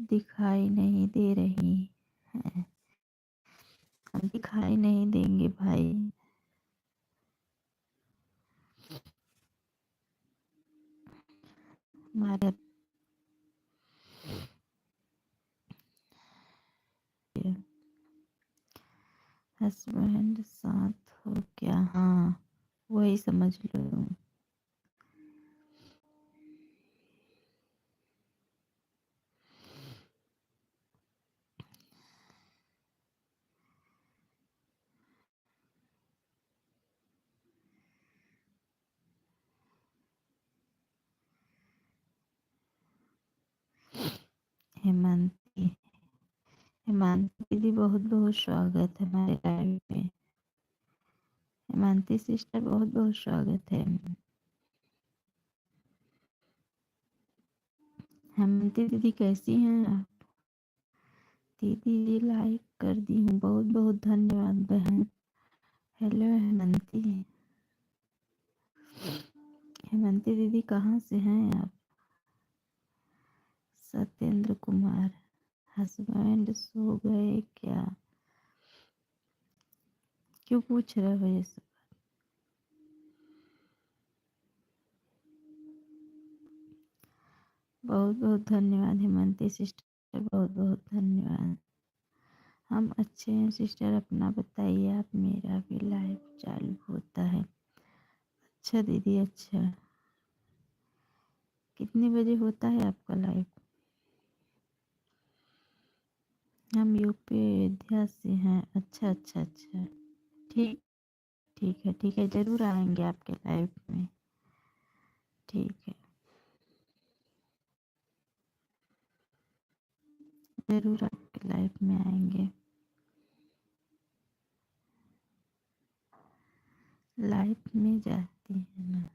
दिखाई नहीं दे रही है। हम दिखाई नहीं देंगे भाई। हमारे हस्बैंड साथ हो क्या? हाँ, वही समझ लो। हेमांती, हेमांती दीदी बहुत बहुत स्वागत है हमारे लाइव में। हेमांती सिस्टर बहुत बहुत स्वागत है। हेमांती दीदी कैसी हैं आप? दीदी लाइक कर दी हूँ, बहुत बहुत धन्यवाद बहन। हेलो हेमंती। हेमंती दीदी कहाँ से हैं आप? सत्येंद्र कुमार, हस्बैंड सो गए क्या? क्यों पूछ रहे हो ये सब? बहुत बहुत धन्यवाद हेमंती सिस्टर, बहुत बहुत धन्यवाद। हम अच्छे हैं सिस्टर, अपना बताइए आप। मेरा भी लाइव चालू होता है। अच्छा दीदी, अच्छा। कितने बजे होता है आपका लाइव? हम यूपी अयोध्या से हैं। अच्छा अच्छा अच्छा, ठीक, ठीक है ठीक है, ज़रूर आएंगे आपके लाइव में। ठीक है, ज़रूर आपके लाइव में आएंगे। लाइव में जाती है ना।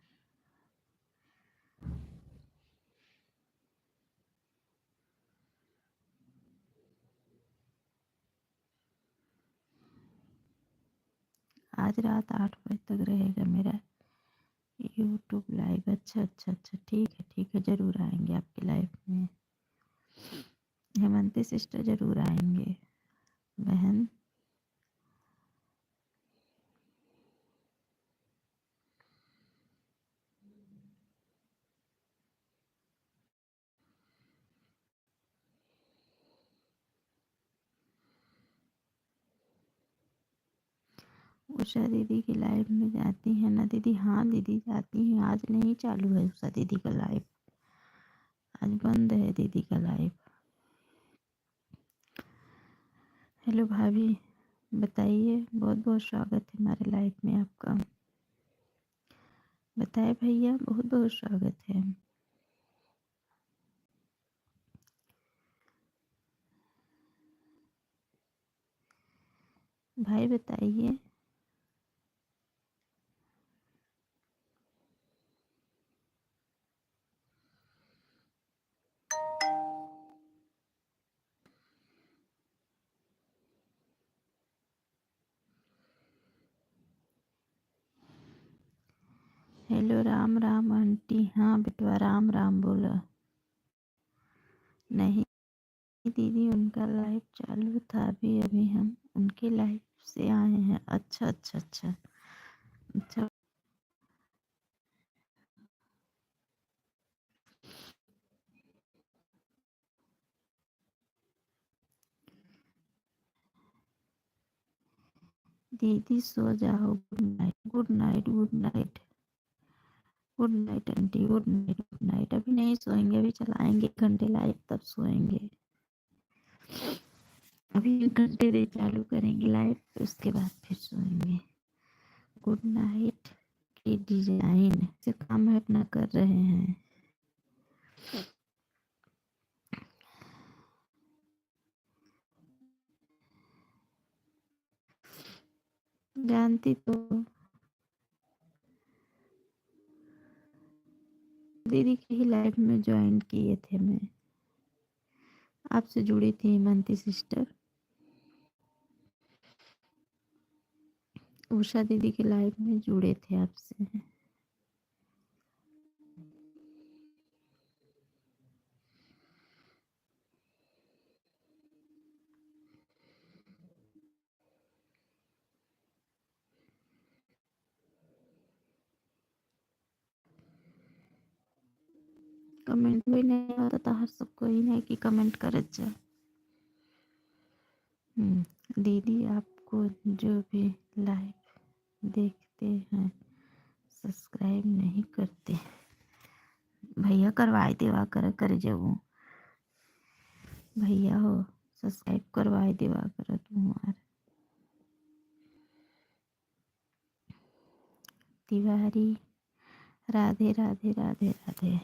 आज रात 8 बजे तक रहेगा मेरा यूट्यूब लाइव। अच्छा अच्छा अच्छा, ठीक है, ज़रूर आएंगे आपके लाइव में। हेमंती सिस्टर ज़रूर आएंगे बहन। उषा दीदी की लाइव में जाती हैं ना दीदी? हाँ दीदी जाती हैं। आज नहीं चालू है उषा दीदी का लाइव, आज बंद है दीदी का लाइव। हेलो भाभी, बताइए। बहुत बहुत स्वागत है हमारे लाइव में आपका। बताए भैया, बहुत बहुत स्वागत है। भाई बताइए। Hello Ram Ram aunty. हाँ बेटवा, राम राम बोला। नहीं दीदी, उनका लाइव चालू था अभी अभी हम उनके लाइव से आए हैं। अच्छा अच्छा अच्छा अच्छा। दीदी सो जाओ। Good night good night good night good night aunty, good night good night. अभी नहीं सोएंगे, अभी चलाएंगे 1 घंटे लाइव, तब सोएंगे। अभी 1 घंटे से चालू करेंगे लाइव, फिर उसके बाद फिर सोएंगे। गुड नाइट की डिजाइन से काम है अपना कर रहे हैं। जानती तो दीदी के ही लाइव में ज्वाइन किए थे मैं। आपसे जुड़ी थी हेमंती सिस्टर। उषा दीदी के लाइव में जुड़े थे आपसे। कमेंट भी नहीं होता तो हर सबको ही नहीं कि कमेंट करत जा। दीदी आपको जो भी लाइव देखते हैं सब्सक्राइब नहीं करते। भैया करवाए देवा कर जब भैया हो सब्सक्राइब करवाए देवा कर तुम्हार। तिवारी राधे राधे राधे राधे।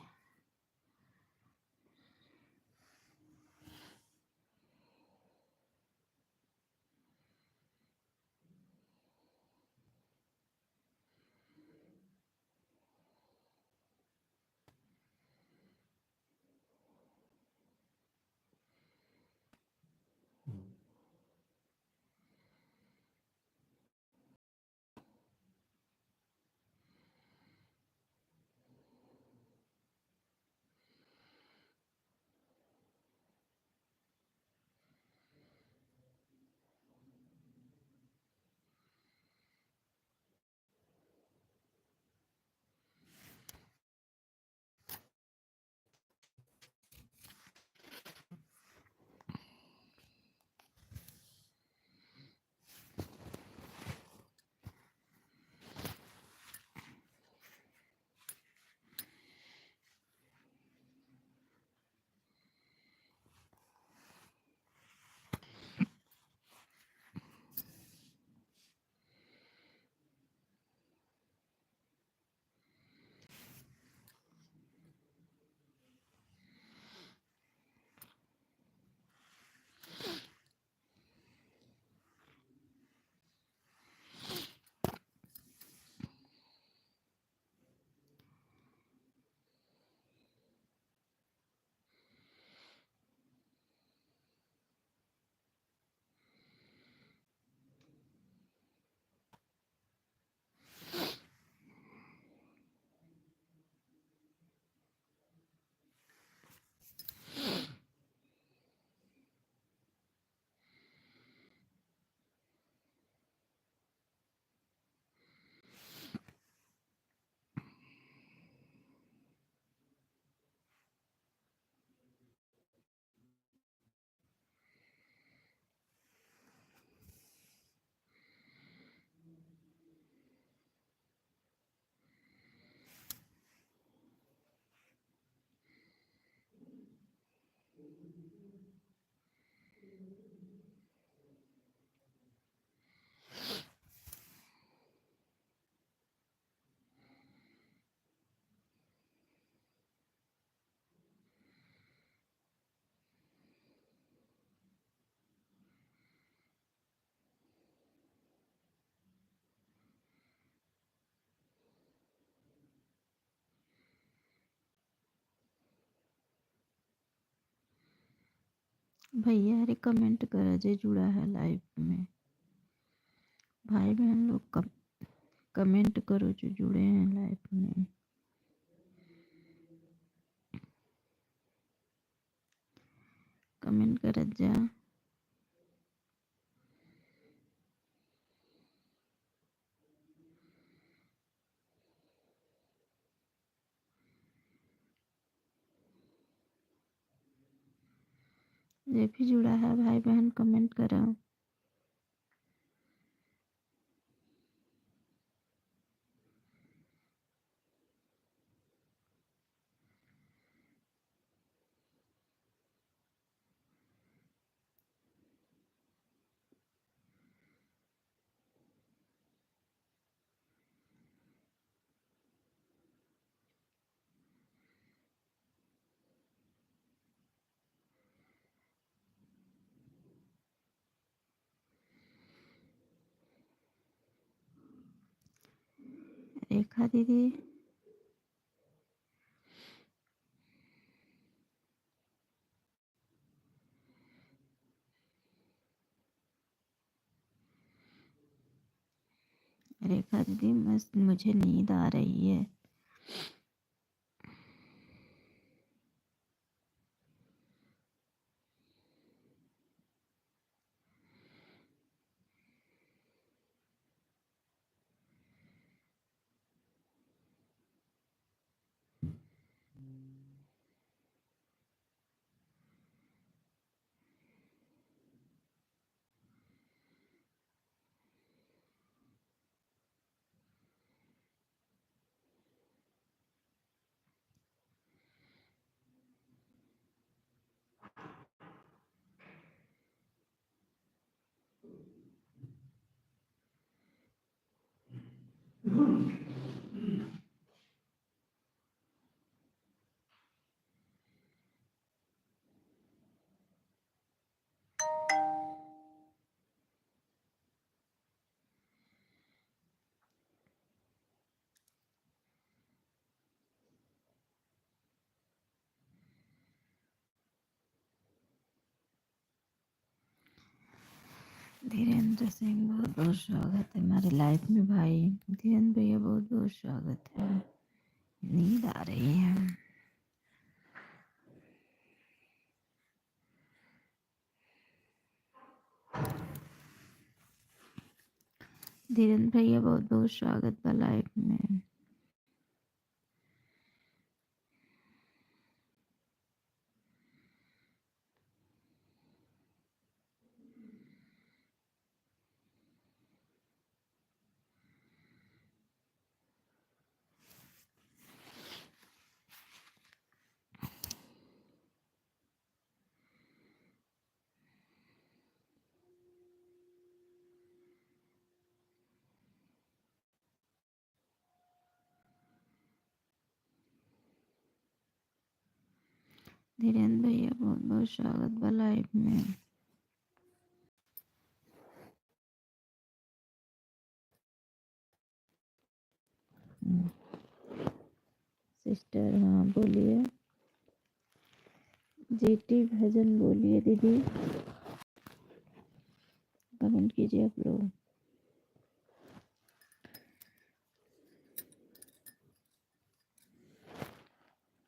भैया अरे कमेंट करा जे जुड़ा है लाइव में। भाई बहन लोग कमेंट करो जो जुड़े हैं लाइव में। कमेंट करत जा। जे भी जुड़ा है भाई बहन कमेंट करो। रेखा दीदी रेखा दीदी मस्त मुझे नींद आ रही है। धीरेन्द्र सिंह, बहुत बहुत स्वागत है हमारे लाइफ में भाई। धीरेन्द्र भैया, बहुत बहुत स्वागत है। नींद आ रही है। धीरेन्द्र भैया, बहुत बहुत स्वागत है लाइफ में। धीरेन्द्र भैया, बहुत बहुत स्वागत है लाइफ में। सिस्टर, हाँ बोलिए। जीटी भजन बोलिए दीदी। कमेंट कीजिए आप लोग।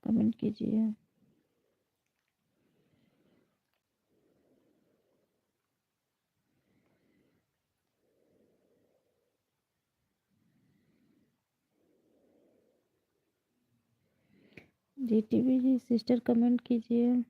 कमेंट कीजिए। जीटीवी जी सिस्टर, कमेंट कीजिए।